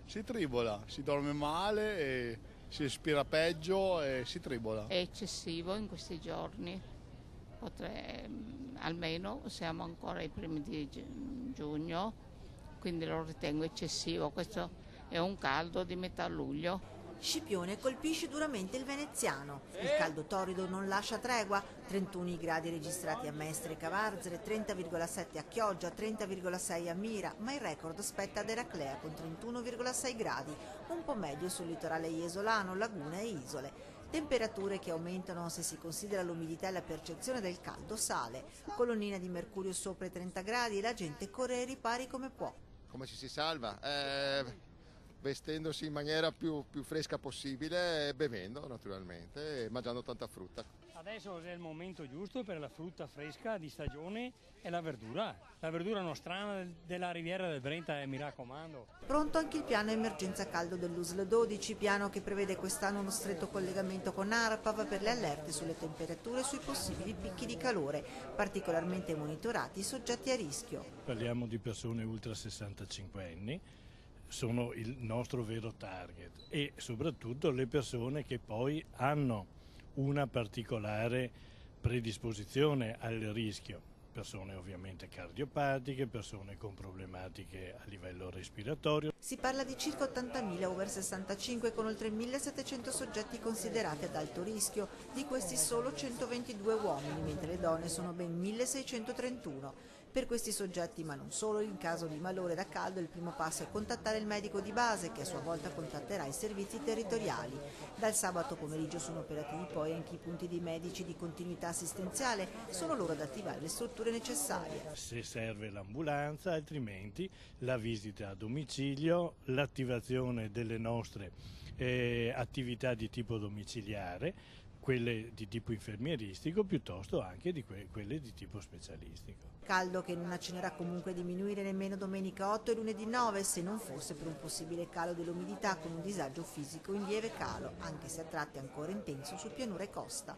Si tribola, si dorme male, e si respira peggio e si tribola. È eccessivo in questi giorni, almeno siamo ancora ai primi di giugno, quindi lo ritengo eccessivo. Questo è un caldo di metà luglio. Scipione colpisce duramente il veneziano. Il caldo torrido non lascia tregua. 31 i gradi registrati a Mestre e Cavarzere, 30,7 a Chioggia, 30,6 a Mira, ma il record spetta ad Eraclea con 31,6 gradi, un po' meglio sul litorale iesolano, lagune e isole. Temperature che aumentano se si considera l'umidità e la percezione del caldo sale. Colonnina di mercurio sopra i 30 gradi e la gente corre ai ripari come può. Come ci si salva? Vestendosi in maniera più fresca possibile, bevendo naturalmente e mangiando tanta frutta. Adesso è il momento giusto per la frutta fresca di stagione e la verdura. La verdura nostrana della Riviera del Brenta, mi raccomando. Pronto anche il piano emergenza caldo dell'USL 12, piano che prevede quest'anno uno stretto collegamento con ARPAV per le allerte sulle temperature e sui possibili picchi di calore, particolarmente monitorati i soggetti a rischio. Parliamo di persone ultra 65 anni. Sono il nostro vero target e soprattutto le persone che poi hanno una particolare predisposizione al rischio, persone ovviamente cardiopatiche, persone con problematiche a livello respiratorio. Si parla di circa 80.000 over 65 con oltre 1.700 soggetti considerati ad alto rischio, di questi solo 122 uomini, mentre le donne sono ben 1.631. Per questi soggetti, ma non solo, in caso di malore da caldo il primo passo è contattare il medico di base che a sua volta contatterà i servizi territoriali. Dal sabato pomeriggio sono operativi poi anche i punti dei medici di continuità assistenziale, sono loro ad attivare le strutture necessarie. Se serve l'ambulanza, altrimenti la visita a domicilio, l'attivazione delle nostre attività di tipo domiciliare, quelle di tipo infermieristico piuttosto anche di quelle di tipo specialistico. Caldo che non accennerà comunque a diminuire nemmeno domenica 8 e lunedì 9 se non fosse per un possibile calo dell'umidità con un disagio fisico in lieve calo, anche se a tratti ancora intenso su pianura e costa.